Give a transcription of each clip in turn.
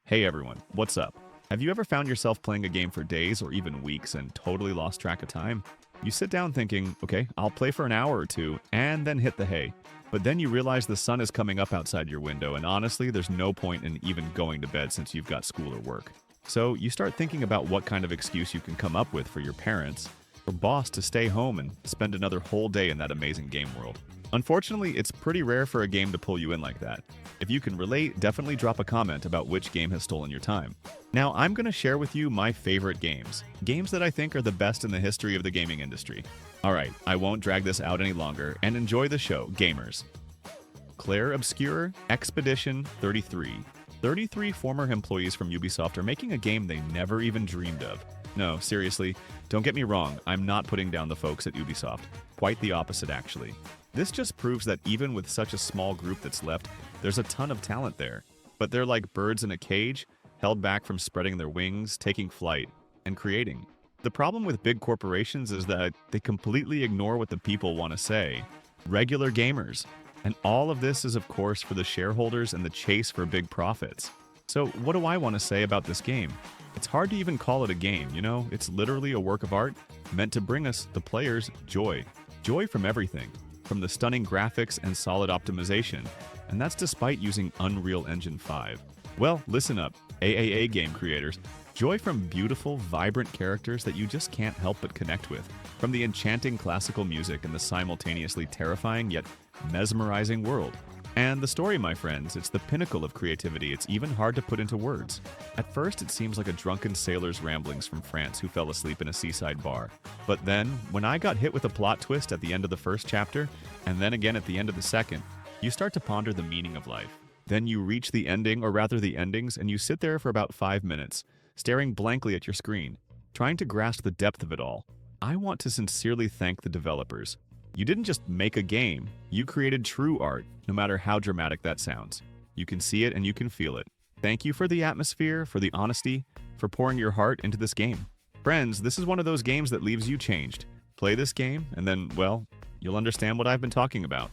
Hey everyone, what's up? Have you ever found yourself playing a game for days or even weeks and totally lost track of time? You sit down thinking, okay, I'll play for an hour or two, and then hit the hay. But then you realize the sun is coming up outside your window, and honestly, there's no point in even going to bed since you've got school or work. So you start thinking about what kind of excuse you can come up with for your parents or boss to stay home and spend another whole day in that amazing game world. Unfortunately, it's pretty rare for a game to pull you in like that. If you can relate, definitely drop a comment about which game has stolen your time. Now, I'm going to share with you my favorite games that I think are the best in the history of the gaming industry. Alright, I won't drag this out any longer, and enjoy the show, gamers. Clair Obscur Expedition 33. 33 former employees from Ubisoft are making a game they never even dreamed of. No, seriously, don't get me wrong, I'm not putting down the folks at Ubisoft. Quite the opposite, actually. This just proves that even with such a small group that's left, there's a ton of talent there. But they're like birds in a cage, held back from spreading their wings, taking flight, and creating. The problem with big corporations is that they completely ignore what the people want to say. Regular gamers. And all of this is, of course, for the shareholders and the chase for big profits. So what do I want to say about this game? It's hard to even call it a game, you know? It's literally a work of art meant to bring us, the players, joy. Joy from everything. From the stunning graphics and solid optimization, and that's despite using Unreal Engine 5. Well, listen up, AAA game creators. Joy from beautiful, vibrant characters that you just can't help but connect with. From the enchanting classical music and the simultaneously terrifying yet mesmerizing world. And the story, my friends, it's the pinnacle of creativity. It's even hard to put into words. At first, it seems like a drunken sailor's ramblings from France who fell asleep in a seaside bar. But then, when I got hit with a plot twist at the end of the first chapter, and then again at the end of the second, you start to ponder the meaning of life. Then you reach the ending, or rather the endings, and you sit there for about 5 minutes, staring blankly at your screen, trying to grasp the depth of it all. I want to sincerely thank the developers. You didn't just make a game, you created true art, no matter how dramatic that sounds. You can see it and you can feel it. Thank you for the atmosphere, for the honesty, for pouring your heart into this game. Friends, this is one of those games that leaves you changed. Play this game, and then, well, you'll understand what I've been talking about.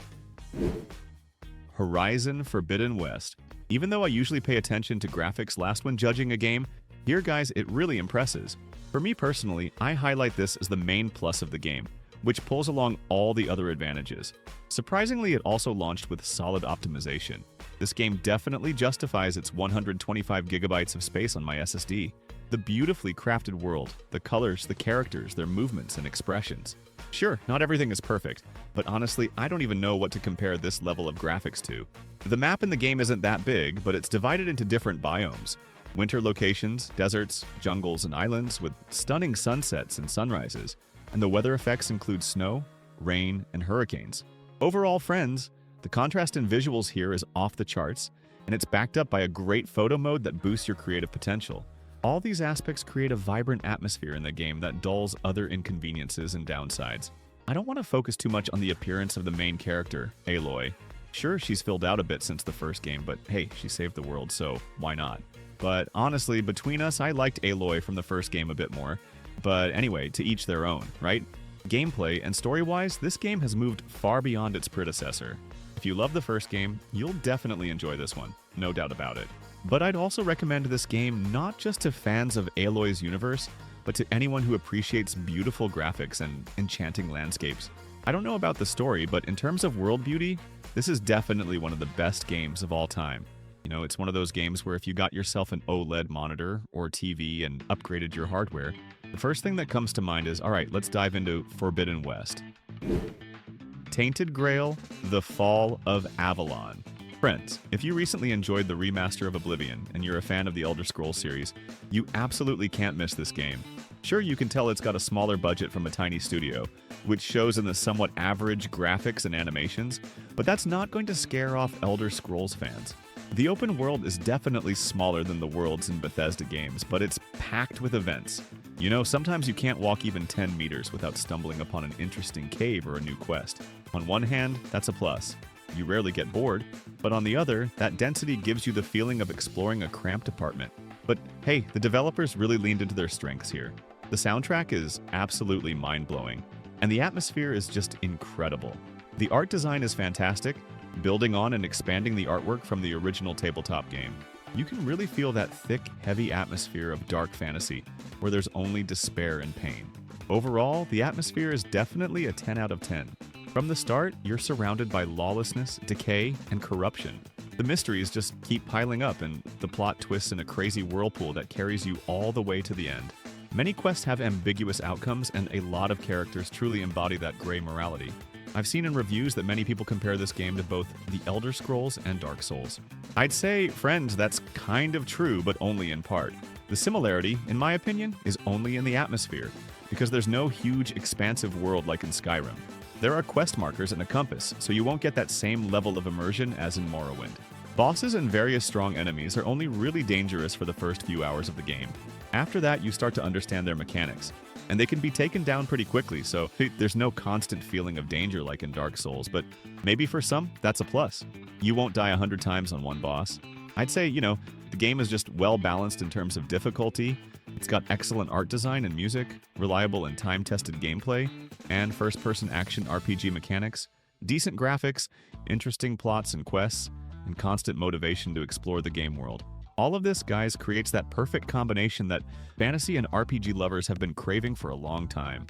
Horizon Forbidden West. Even though I usually pay attention to graphics last when judging a game, here guys, it really impresses. For me personally, I highlight this as the main plus of the game, which pulls along all the other advantages. Surprisingly, it also launched with solid optimization. This game definitely justifies its 125 gigabytes of space on my SSD. The beautifully crafted world, the colors, the characters, their movements and expressions. Sure, not everything is perfect, but honestly, I don't even know what to compare this level of graphics to. The map in the game isn't that big, but it's divided into different biomes. Winter locations, deserts, jungles, and islands with stunning sunsets and sunrises. And the weather effects include snow, rain, and hurricanes. Overall, friends, the contrast in visuals here is off the charts, and it's backed up by a great photo mode that boosts your creative potential. All these aspects create a vibrant atmosphere in the game that dulls other inconveniences and downsides. I don't want to focus too much on the appearance of the main character, Aloy. Sure, she's filled out a bit since the first game, but hey, she saved the world, so why not? But honestly, between us, I liked Aloy from the first game a bit more. But anyway, to each their own, right? Gameplay and story-wise, this game has moved far beyond its predecessor. If you love the first game, you'll definitely enjoy this one, no doubt about it. But I'd also recommend this game not just to fans of Aloy's universe, but to anyone who appreciates beautiful graphics and enchanting landscapes. I don't know about the story, but in terms of world beauty, this is definitely one of the best games of all time. You know, it's one of those games where if you got yourself an OLED monitor or TV and upgraded your hardware, the first thing that comes to mind is, alright, let's dive into Forbidden West. Tainted Grail, The Fall of Avalon. Friends, if you recently enjoyed the remaster of Oblivion and you're a fan of the Elder Scrolls series, you absolutely can't miss this game. Sure, you can tell it's got a smaller budget from a tiny studio, which shows in the somewhat average graphics and animations, but that's not going to scare off Elder Scrolls fans. The open world is definitely smaller than the worlds in Bethesda games, but it's packed with events. You know, sometimes you can't walk even 10 meters without stumbling upon an interesting cave or a new quest. On one hand, that's a plus. You rarely get bored, but on the other, that density gives you the feeling of exploring a cramped apartment. But hey, the developers really leaned into their strengths here. The soundtrack is absolutely mind-blowing, and the atmosphere is just incredible. The art design is fantastic, building on and expanding the artwork from the original tabletop game. you can really feel that thick, heavy atmosphere of dark fantasy, where there's only despair and pain. Overall, the atmosphere is definitely a 10 out of 10. From the start, you're surrounded by lawlessness, decay, and corruption. The mysteries just keep piling up, and the plot twists in a crazy whirlpool that carries you all the way to the end. Many quests have ambiguous outcomes, and a lot of characters truly embody that gray morality. I've seen in reviews that many people compare this game to both The Elder Scrolls and Dark Souls. I'd say, friends, that's kind of true, but only in part. The similarity, in my opinion, is only in the atmosphere, because there's no huge, expansive world like in Skyrim. There are quest markers and a compass, so you won't get that same level of immersion as in Morrowind. Bosses and various strong enemies are only really dangerous for the first few hours of the game. After that, you start to understand their mechanics, and they can be taken down pretty quickly, so there's no constant feeling of danger like in Dark Souls, but maybe for some, that's a plus. You won't die 100 times on one boss. I'd say, the game is just well balanced in terms of difficulty. It's got excellent art design and music, reliable and time-tested gameplay, and first-person action RPG mechanics, decent graphics, interesting plots and quests, and constant motivation to explore the game world. All of this, guys, creates that perfect combination that fantasy and RPG lovers have been craving for a long time.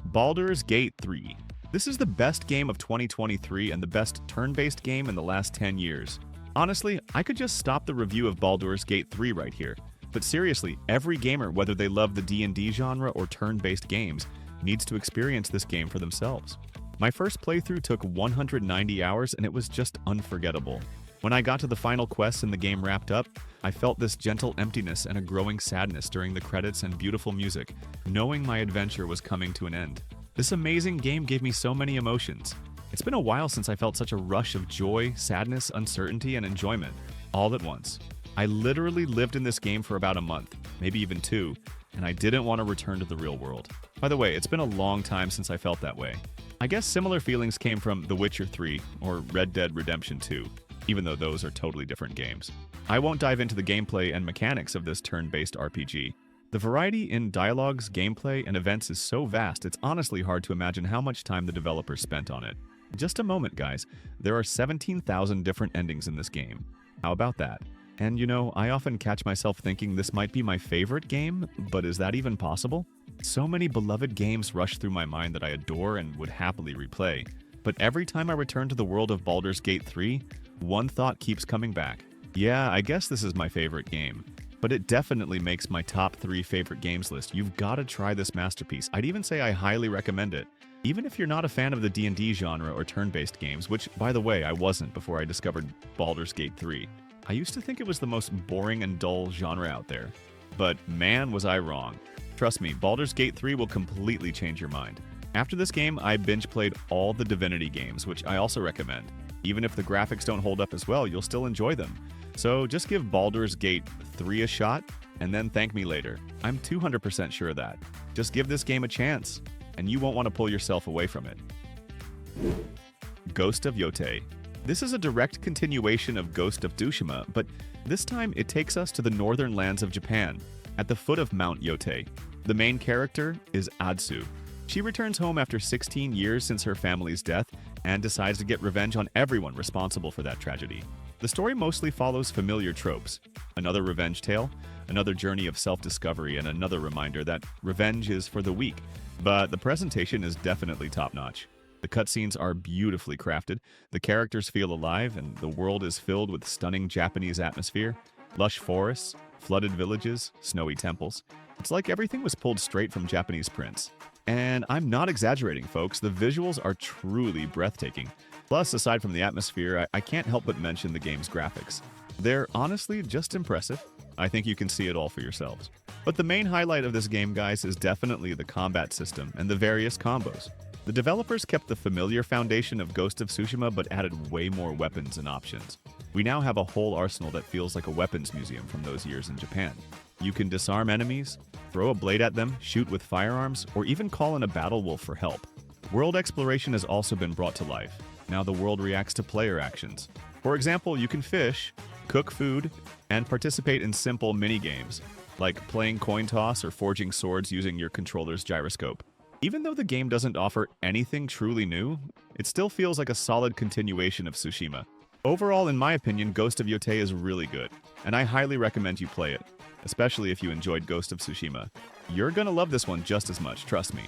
Baldur's Gate 3. This is the best game of 2023 and the best turn-based game in the last 10 years. Honestly, I could just stop the review of Baldur's Gate 3 right here. But seriously, every gamer, whether they love the D&D genre or turn-based games, needs to experience this game for themselves. My first playthrough took 190 hours and it was just unforgettable. When I got to the final quests and the game wrapped up, I felt this gentle emptiness and a growing sadness during the credits and beautiful music, knowing my adventure was coming to an end. This amazing game gave me so many emotions. It's been a while since I felt such a rush of joy, sadness, uncertainty, and enjoyment, all at once. I literally lived in this game for about a month, maybe even 2, and I didn't want to return to the real world. By the way, it's been a long time since I felt that way. I guess similar feelings came from The Witcher 3 or Red Dead Redemption 2, even though those are totally different games. I won't dive into the gameplay and mechanics of this turn-based RPG. The variety in dialogues, gameplay, and events is so vast, it's honestly hard to imagine how much time the developers spent on it. Just a moment, guys. There are 17,000 different endings in this game. How about that? And I often catch myself thinking this might be my favorite game, but is that even possible? So many beloved games rush through my mind that I adore and would happily replay. But every time I return to the world of Baldur's Gate 3, one thought keeps coming back. Yeah, I guess this is my favorite game. But it definitely makes my top 3 favorite games list. You've got to try this masterpiece. I'd even say I highly recommend it. Even if you're not a fan of the D&D genre or turn-based games, which, by the way, I wasn't before I discovered Baldur's Gate 3. I used to think it was the most boring and dull genre out there. But man, was I wrong. Trust me, Baldur's Gate 3 will completely change your mind. After this game, I binge-played all the Divinity games, which I also recommend. Even if the graphics don't hold up as well, you'll still enjoy them. So just give Baldur's Gate 3 a shot, and then thank me later. I'm 200% sure of that. Just give this game a chance, and you won't want to pull yourself away from it. Ghost of Yōtei. This is a direct continuation of Ghost of Tsushima, but this time it takes us to the northern lands of Japan, at the foot of Mount Yōtei. The main character is Atsu. She returns home after 16 years since her family's death and decides to get revenge on everyone responsible for that tragedy. The story mostly follows familiar tropes. Another revenge tale, another journey of self-discovery, and another reminder that revenge is for the weak. But the presentation is definitely top-notch. The cutscenes are beautifully crafted, the characters feel alive, and the world is filled with stunning Japanese atmosphere, lush forests, flooded villages, snowy temples. It's like everything was pulled straight from Japanese prints. And I'm not exaggerating, folks, the visuals are truly breathtaking. Plus, aside from the atmosphere, I can't help but mention the game's graphics. They're honestly just impressive. I think you can see it all for yourselves. But the main highlight of this game, guys, is definitely the combat system and the various combos. The developers kept the familiar foundation of Ghost of Tsushima but added way more weapons and options. We now have a whole arsenal that feels like a weapons museum from those years in Japan. You can disarm enemies, throw a blade at them, shoot with firearms, or even call in a battle wolf for help. World exploration has also been brought to life. Now the world reacts to player actions. For example, you can fish, cook food, and participate in simple mini-games, like playing coin toss or forging swords using your controller's gyroscope. Even though the game doesn't offer anything truly new, it still feels like a solid continuation of Tsushima. Overall, in my opinion, Ghost of Yōtei is really good, and I highly recommend you play it, especially if you enjoyed Ghost of Tsushima. You're gonna love this one just as much, trust me.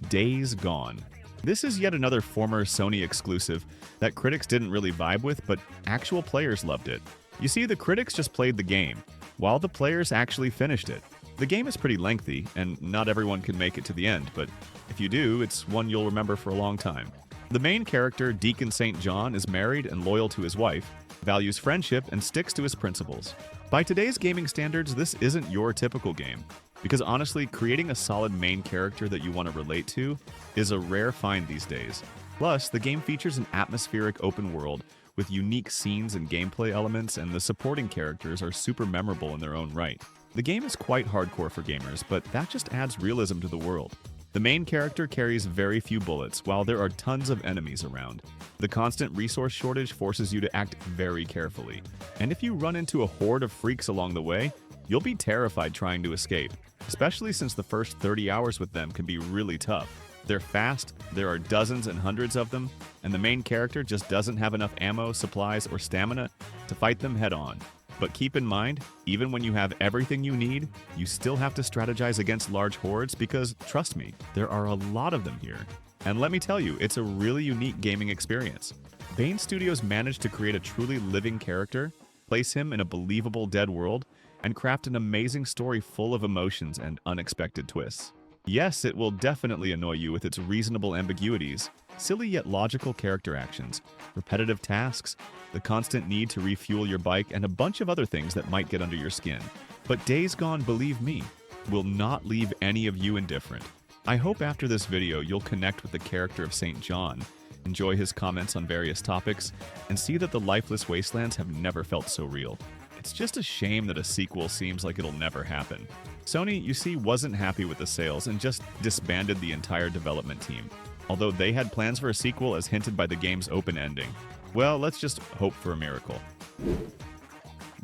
Days Gone. This is yet another former Sony exclusive that critics didn't really vibe with, but actual players loved it. You see, the critics just played the game, while the players actually finished it. The game is pretty lengthy, and not everyone can make it to the end, but if you do, it's one you'll remember for a long time. The main character, Deacon St. John, is married and loyal to his wife, values friendship, and sticks to his principles. By today's gaming standards, this isn't your typical game, because honestly, creating a solid main character that you want to relate to is a rare find these days. Plus, the game features an atmospheric open world with unique scenes and gameplay elements, and the supporting characters are super memorable in their own right. The game is quite hardcore for gamers, but that just adds realism to the world. The main character carries very few bullets, while there are tons of enemies around. The constant resource shortage forces you to act very carefully, and if you run into a horde of freaks along the way, you'll be terrified trying to escape, especially since the first 30 hours with them can be really tough. They're fast, there are dozens and hundreds of them, and the main character just doesn't have enough ammo, supplies, or stamina to fight them head-on. But keep in mind, even when you have everything you need, you still have to strategize against large hordes because, trust me, there are a lot of them here. And let me tell you, it's a really unique gaming experience. Bane Studios managed to create a truly living character, place him in a believable dead world, and craft an amazing story full of emotions and unexpected twists. Yes, it will definitely annoy you with its reasonable ambiguities, silly yet logical character actions, repetitive tasks, the constant need to refuel your bike, and a bunch of other things that might get under your skin. But Days Gone, believe me, will not leave any of you indifferent. I hope after this video you'll connect with the character of St. John, enjoy his comments on various topics, and see that the lifeless wastelands have never felt so real. It's just a shame that a sequel seems like it'll never happen. Sony, you see, wasn't happy with the sales and just disbanded the entire development team, although they had plans for a sequel as hinted by the game's open ending. Well, let's just hope for a miracle.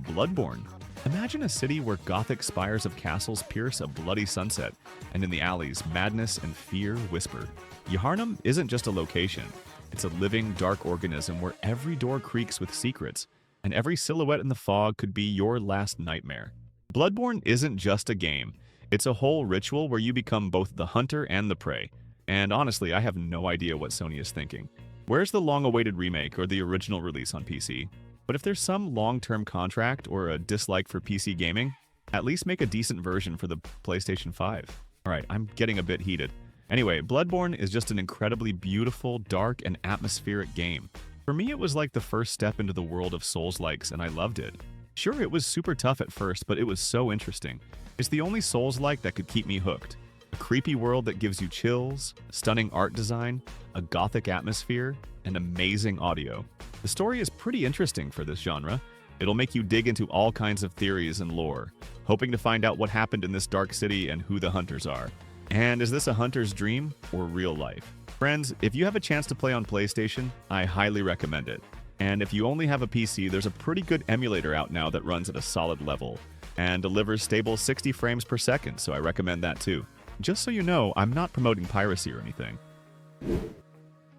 Bloodborne. Imagine a city where gothic spires of castles pierce a bloody sunset, and in the alleys, madness and fear whisper. Yharnam isn't just a location. It's a living, dark organism where every door creaks with secrets, and every silhouette in the fog could be your last nightmare. Bloodborne isn't just a game. It's a whole ritual where you become both the hunter and the prey. And honestly, I have no idea what Sony is thinking. Where's the long-awaited remake or the original release on PC? But if there's some long-term contract or a dislike for PC gaming, at least make a decent version for the PlayStation 5. Alright, I'm getting a bit heated. Anyway, Bloodborne is just an incredibly beautiful, dark, and atmospheric game. For me, it was like the first step into the world of Souls-likes, and I loved it. Sure, it was super tough at first, but it was so interesting. It's the only Souls-like that could keep me hooked. A creepy world that gives you chills, stunning art design, a gothic atmosphere, and amazing audio. The story is pretty interesting for this genre. It'll make you dig into all kinds of theories and lore, hoping to find out what happened in this dark city and who the hunters are. And is this a hunter's dream or real life? Friends, if you have a chance to play on PlayStation, I highly recommend it. And if you only have a PC, there's a pretty good emulator out now that runs at a solid level and delivers stable 60 frames per second, so I recommend that too. Just so you know, I'm not promoting piracy or anything.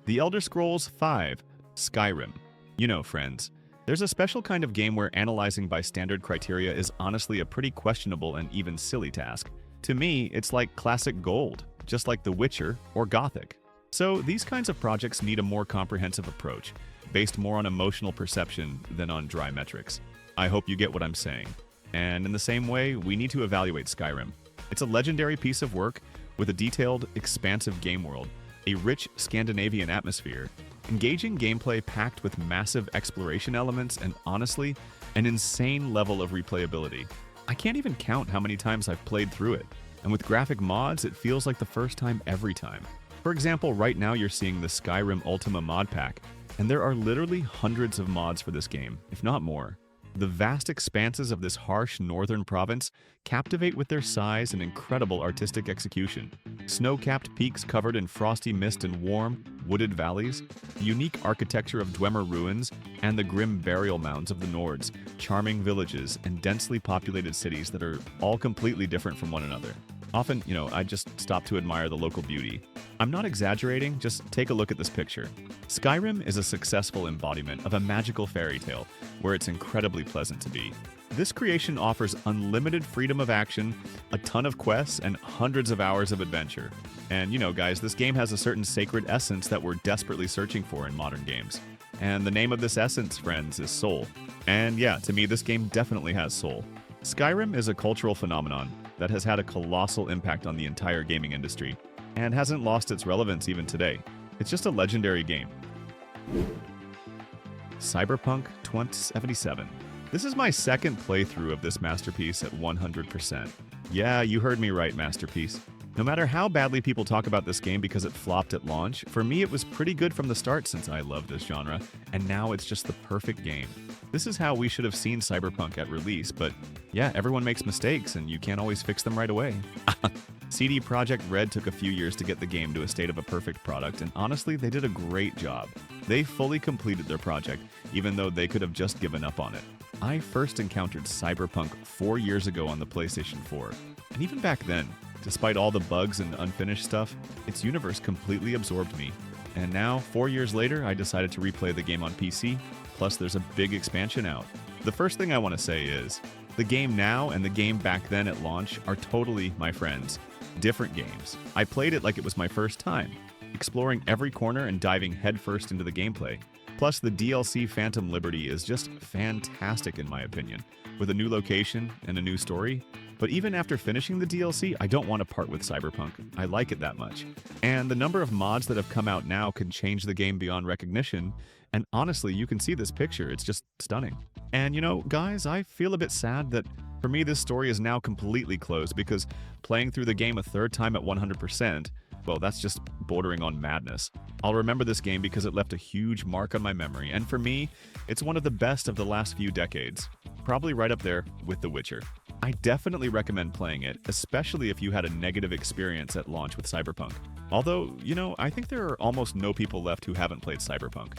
The Elder Scrolls V: Skyrim. You know, friends, there's a special kind of game where analyzing by standard criteria is honestly a pretty questionable and even silly task. To me, it's like classic gold, just like The Witcher or Gothic. So these kinds of projects need a more comprehensive approach, based more on emotional perception than on dry metrics. I hope you get what I'm saying. And in the same way, we need to evaluate Skyrim. It's a legendary piece of work with a detailed, expansive game world, a rich Scandinavian atmosphere, engaging gameplay packed with massive exploration elements, and honestly, an insane level of replayability. I can't even count how many times I've played through it, and with graphic mods, it feels like the first time every time. For example, right now you're seeing the Skyrim Ultima mod pack, and there are literally hundreds of mods for this game, if not more. The vast expanses of this harsh northern province captivate with their size and incredible artistic execution. Snow-capped peaks covered in frosty mist and warm, wooded valleys, the unique architecture of Dwemer ruins, and the grim burial mounds of the Nords, charming villages, and densely populated cities that are all completely different from one another. Often, I just stop to admire the local beauty. I'm not exaggerating, just take a look at this picture. Skyrim is a successful embodiment of a magical fairy tale where it's incredibly pleasant to be. This creation offers unlimited freedom of action, a ton of quests, and hundreds of hours of adventure. And guys, this game has a certain sacred essence that we're desperately searching for in modern games. And the name of this essence, friends, is soul. And yeah, to me, this game definitely has soul. Skyrim is a cultural phenomenon that has had a colossal impact on the entire gaming industry and hasn't lost its relevance even today. It's just a legendary game. Cyberpunk 2077. This is my second playthrough of this masterpiece at 100%. Yeah, you heard me right, masterpiece. No matter how badly people talk about this game because it flopped at launch, for me it was pretty good from the start since I love this genre, and now it's just the perfect game. This is how we should have seen Cyberpunk at release, but yeah, everyone makes mistakes and you can't always fix them right away. CD Projekt Red took a few years to get the game to a state of a perfect product, and honestly, they did a great job. They fully completed their project, even though they could have just given up on it. I first encountered Cyberpunk 4 years ago on the PlayStation 4, and even back then, despite all the bugs and unfinished stuff, its universe completely absorbed me. And now, 4 years later, I decided to replay the game on PC, plus there's a big expansion out. The first thing I want to say is, the game now and the game back then at launch are totally, my friends, different games. I played it like it was my first time, exploring every corner and diving headfirst into the gameplay. Plus, the DLC Phantom Liberty is just fantastic in my opinion, with a new location and a new story. But even after finishing the DLC, I don't want to part with Cyberpunk. I like it that much. And the number of mods that have come out now can change the game beyond recognition. And honestly, you can see this picture, it's just stunning. And guys, I feel a bit sad that for me this story is now completely closed because playing through the game a third time at 100%, well, that's just bordering on madness. I'll remember this game because it left a huge mark on my memory, and for me, it's one of the best of the last few decades. Probably right up there with The Witcher. I definitely recommend playing it, especially if you had a negative experience at launch with Cyberpunk. Although, I think there are almost no people left who haven't played Cyberpunk.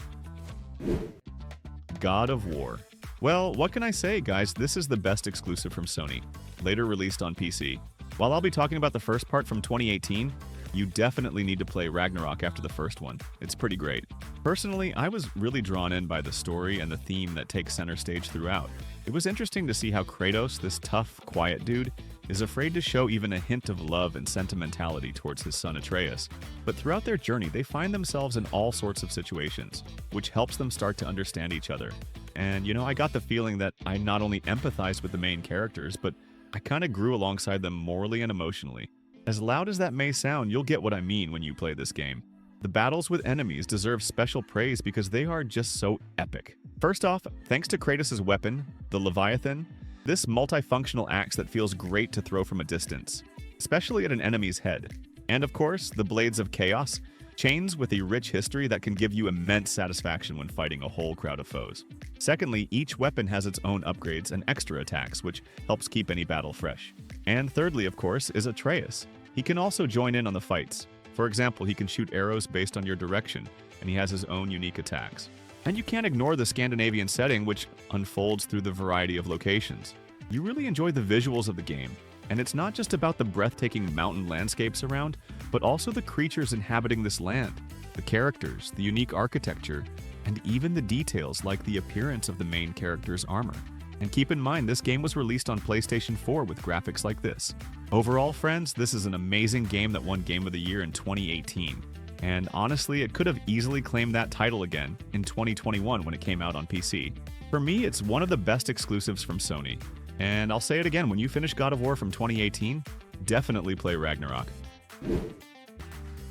God of War. Well, what can I say, guys? This is the best exclusive from Sony, later released on PC. While I'll be talking about the first part from 2018, you definitely need to play Ragnarok after the first one. It's pretty great. Personally, I was really drawn in by the story and the theme that takes center stage throughout. It was interesting to see how Kratos, this tough, quiet dude, is afraid to show even a hint of love and sentimentality towards his son Atreus. But throughout their journey, they find themselves in all sorts of situations, which helps them start to understand each other. And I got the feeling that I not only empathized with the main characters, but I kind of grew alongside them morally and emotionally. As loud as that may sound, you'll get what I mean when you play this game. The battles with enemies deserve special praise because they are just so epic. First off, thanks to Kratos' weapon, the Leviathan, this multifunctional axe that feels great to throw from a distance, especially at an enemy's head. And of course, the Blades of Chaos, chains with a rich history that can give you immense satisfaction when fighting a whole crowd of foes. Secondly, each weapon has its own upgrades and extra attacks, which helps keep any battle fresh. And thirdly, of course, is Atreus. He can also join in on the fights. For example, he can shoot arrows based on your direction, and he has his own unique attacks. And you can't ignore the Scandinavian setting, which unfolds through the variety of locations. You really enjoy the visuals of the game, and it's not just about the breathtaking mountain landscapes around, but also the creatures inhabiting this land, the characters, the unique architecture, and even the details like the appearance of the main character's armor. And keep in mind, this game was released on PlayStation 4 with graphics like this. Overall, friends, this is an amazing game that won Game of the Year in 2018. And honestly, it could have easily claimed that title again in 2021 when it came out on PC. For me, it's one of the best exclusives from Sony. And I'll say it again, when you finish God of War from 2018, definitely play Ragnarok.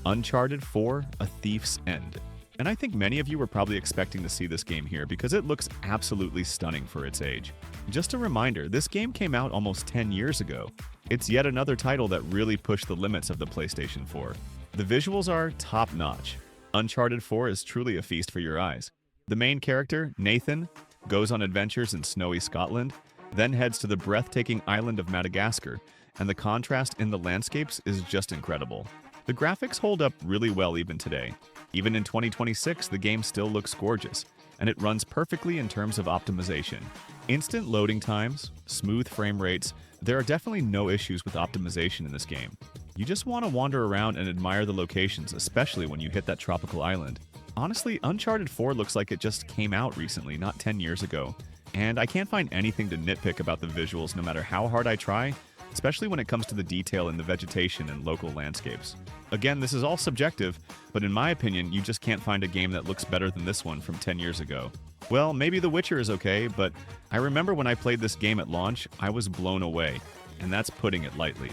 Uncharted 4: A Thief's End. And I think many of you were probably expecting to see this game here because it looks absolutely stunning for its age. Just a reminder, this game came out almost 10 years ago. It's yet another title that really pushed the limits of the PlayStation 4. The visuals are top-notch. Uncharted 4 is truly a feast for your eyes. The main character, Nathan, goes on adventures in snowy Scotland, then heads to the breathtaking island of Madagascar, and the contrast in the landscapes is just incredible. The graphics hold up really well even today. Even in 2026, the game still looks gorgeous, and it runs perfectly in terms of optimization. Instant loading times, smooth frame rates, There are definitely no issues with optimization in this game. You just want to wander around and admire the locations, especially when you hit that tropical island. Honestly, Uncharted 4 looks like it just came out recently, not 10 years ago. And I can't find anything to nitpick about the visuals no matter how hard I try, especially when it comes to the detail in the vegetation and local landscapes. Again, this is all subjective, but in my opinion, you just can't find a game that looks better than this one from 10 years ago. Well, maybe The Witcher is okay, but I remember when I played this game at launch, I was blown away, and that's putting it lightly.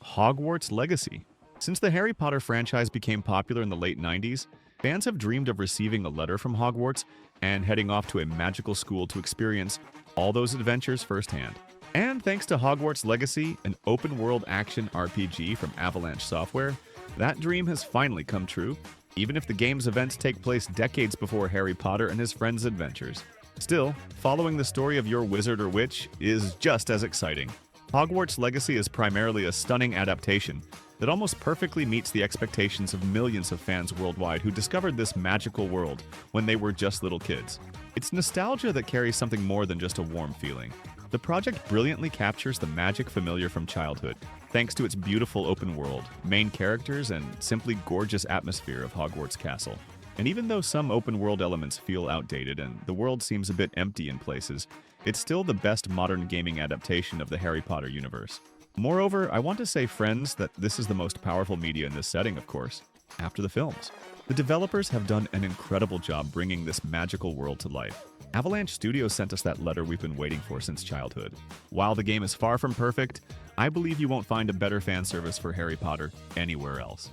Hogwarts Legacy. Since the Harry Potter franchise became popular in the late 90s, fans have dreamed of receiving a letter from Hogwarts and heading off to a magical school to experience all those adventures firsthand. And thanks to Hogwarts Legacy, an open-world action RPG from Avalanche Software, that dream has finally come true, even if the game's events take place decades before Harry Potter and his friends' adventures. Still, following the story of your wizard or witch is just as exciting. Hogwarts Legacy is primarily a stunning adaptation that almost perfectly meets the expectations of millions of fans worldwide who discovered this magical world when they were just little kids. It's nostalgia that carries something more than just a warm feeling. The project brilliantly captures the magic familiar from childhood, thanks to its beautiful open world, main characters, and simply gorgeous atmosphere of Hogwarts Castle. And even though some open world elements feel outdated and the world seems a bit empty in places, it's still the best modern gaming adaptation of the Harry Potter universe. Moreover, I want to say, friends, that this is the most powerful media in this setting, of course, after the films. The developers have done an incredible job bringing this magical world to life. Avalanche Studios sent us that letter we've been waiting for since childhood. While the game is far from perfect, I believe you won't find a better fan service for Harry Potter anywhere else.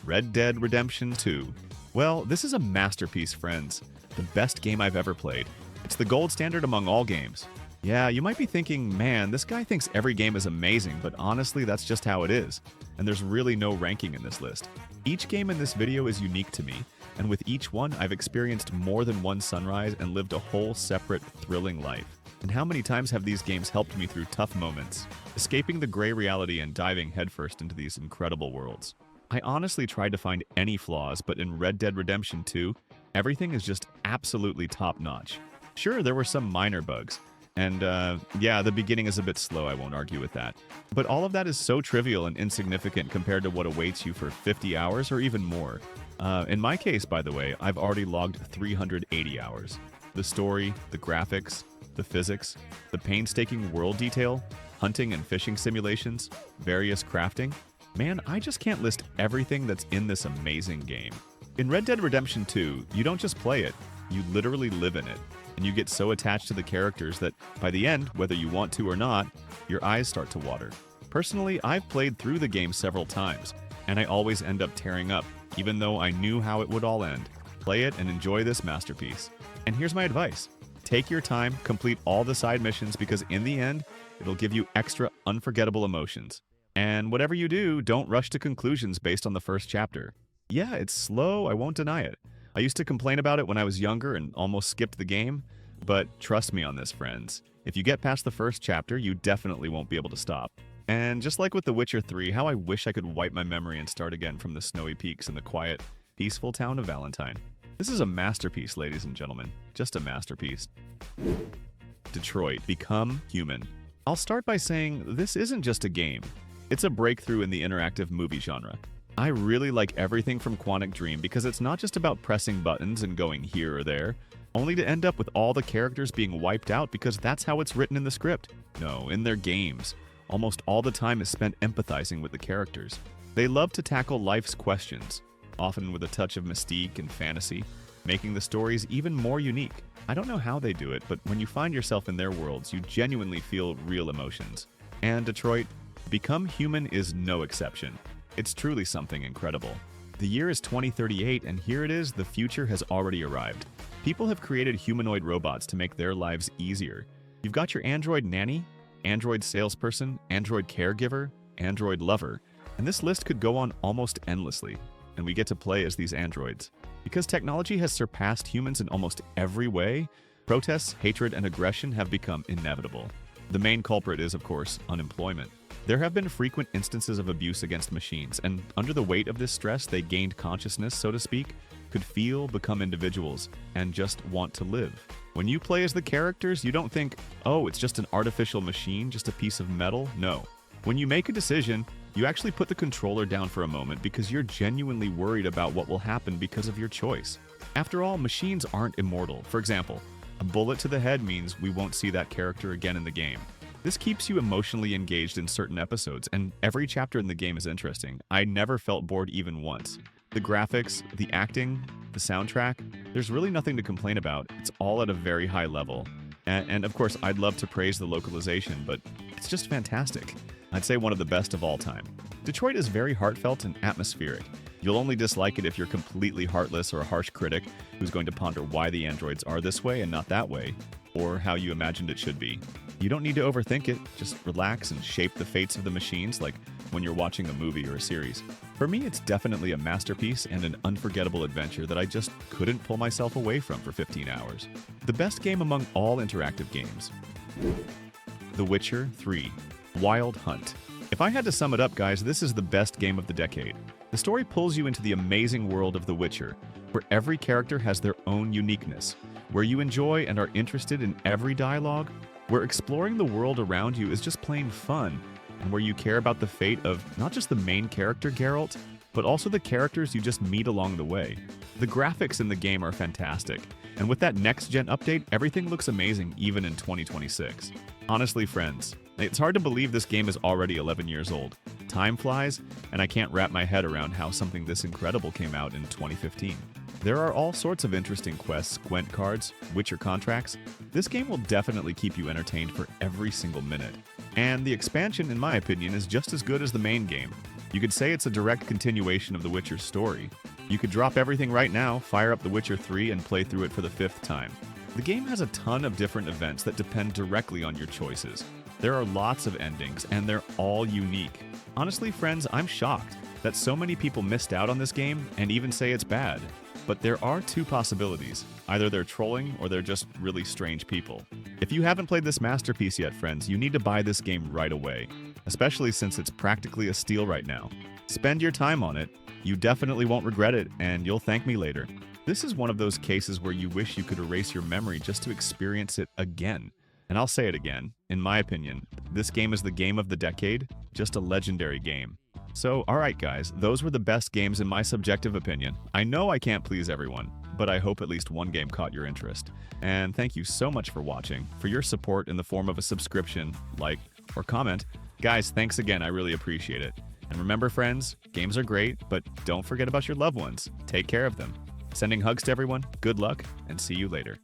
Red Dead Redemption 2. Well, this is a masterpiece, friends. The best game I've ever played. It's the gold standard among all games. Yeah, you might be thinking, man, this guy thinks every game is amazing, but honestly, that's just how it is. And there's really no ranking in this list. Each game in this video is unique to me, and with each one, I've experienced more than one sunrise and lived a whole separate, thrilling life. And how many times have these games helped me through tough moments, escaping the gray reality and diving headfirst into these incredible worlds? I honestly tried to find any flaws, but in Red Dead Redemption 2, everything is just absolutely top-notch. Sure, there were some minor bugs, and yeah, the beginning is a bit slow, I won't argue with that. But all of that is so trivial and insignificant compared to what awaits you for 50 hours or even more. In my case, by the way, I've already logged 380 hours. The story, the graphics, the physics, the painstaking world detail, hunting and fishing simulations, various crafting. Man, I just can't list everything that's in this amazing game. In Red Dead Redemption 2, you don't just play it, you literally live in it. And you get so attached to the characters that by the end, whether you want to or not, your eyes start to water. Personally, I've played through the game several times, and I always end up tearing up, even though I knew how it would all end. Play it and enjoy this masterpiece. And here's my advice. Take your time, complete all the side missions, because in the end, it'll give you extra unforgettable emotions. And whatever you do, don't rush to conclusions based on the first chapter. Yeah, it's slow, I won't deny it. I used to complain about it when I was younger and almost skipped the game, but trust me on this, friends. If you get past the first chapter, you definitely won't be able to stop. And just like with The Witcher 3, how I wish I could wipe my memory and start again from the snowy peaks in the quiet, peaceful town of Valentine. This is a masterpiece, ladies and gentlemen. Just a masterpiece. Detroit: Become Human. I'll start by saying this isn't just a game. It's a breakthrough in the interactive movie genre. I really like everything from Quantic Dream because it's not just about pressing buttons and going here or there, only to end up with all the characters being wiped out because that's how it's written in the script. No, in their games. Almost all the time is spent empathizing with the characters. They love to tackle life's questions, often with a touch of mystique and fantasy, making the stories even more unique. I don't know how they do it, but when you find yourself in their worlds, you genuinely feel real emotions. And Detroit: Become Human is no exception. It's truly something incredible. The year is 2038, and here it is, the future has already arrived. People have created humanoid robots to make their lives easier. You've got your android nanny, android salesperson, android caregiver, android lover, and this list could go on almost endlessly, and we get to play as these androids. Because technology has surpassed humans in almost every way, protests, hatred, and aggression have become inevitable. The main culprit is, of course, unemployment. There have been frequent instances of abuse against machines, and under the weight of this stress, they gained consciousness, so to speak, could feel, become individuals, and just want to live. When you play as the characters, you don't think, oh, it's just an artificial machine, just a piece of metal. No. When you make a decision, you actually put the controller down for a moment because you're genuinely worried about what will happen because of your choice. After all, machines aren't immortal. For example, a bullet to the head means we won't see that character again in the game. This keeps you emotionally engaged in certain episodes, and every chapter in the game is interesting. I never felt bored even once. The graphics, the acting, the soundtrack, there's really nothing to complain about. It's all at a very high level. And of course, I'd love to praise the localization, but it's just fantastic. I'd say one of the best of all time. Detroit is very heartfelt and atmospheric. You'll only dislike it if you're completely heartless or a harsh critic who's going to ponder why the androids are this way and not that way, or how you imagined it should be. You don't need to overthink it, just relax and shape the fates of the machines like when you're watching a movie or a series. For me, it's definitely a masterpiece and an unforgettable adventure that I just couldn't pull myself away from for 15 hours. The best game among all interactive games. The Witcher 3: Wild Hunt. If I had to sum it up, guys, this is the best game of the decade. The story pulls you into the amazing world of The Witcher, where every character has their own uniqueness, where you enjoy and are interested in every dialogue, where exploring the world around you is just plain fun, and where you care about the fate of not just the main character, Geralt, but also the characters you just meet along the way. The graphics in the game are fantastic, and with that next-gen update, everything looks amazing even in 2026. Honestly, friends, it's hard to believe this game is already 11 years old. Time flies, and I can't wrap my head around how something this incredible came out in 2015. There are all sorts of interesting quests, Gwent cards, Witcher contracts. This game will definitely keep you entertained for every single minute. And the expansion, in my opinion, is just as good as the main game. You could say it's a direct continuation of The Witcher's story. You could drop everything right now, fire up The Witcher 3, and play through it for the 5th time. The game has a ton of different events that depend directly on your choices. There are lots of endings, and they're all unique. Honestly, friends, I'm shocked that so many people missed out on this game and even say it's bad. But there are two possibilities. Either they're trolling or they're just really strange people. If you haven't played this masterpiece yet, friends, you need to buy this game right away, especially since it's practically a steal right now. Spend your time on it. You definitely won't regret it, and you'll thank me later. This is one of those cases where you wish you could erase your memory just to experience it again. And I'll say it again. In my opinion, this game is the game of the decade, just a legendary game. So, alright guys, those were the best games in my subjective opinion. I know I can't please everyone, but I hope at least one game caught your interest. And thank you so much for watching, for your support in the form of a subscription, like, or comment. Guys, thanks again, I really appreciate it. And remember friends, games are great, but don't forget about your loved ones. Take care of them. Sending hugs to everyone, good luck, and see you later.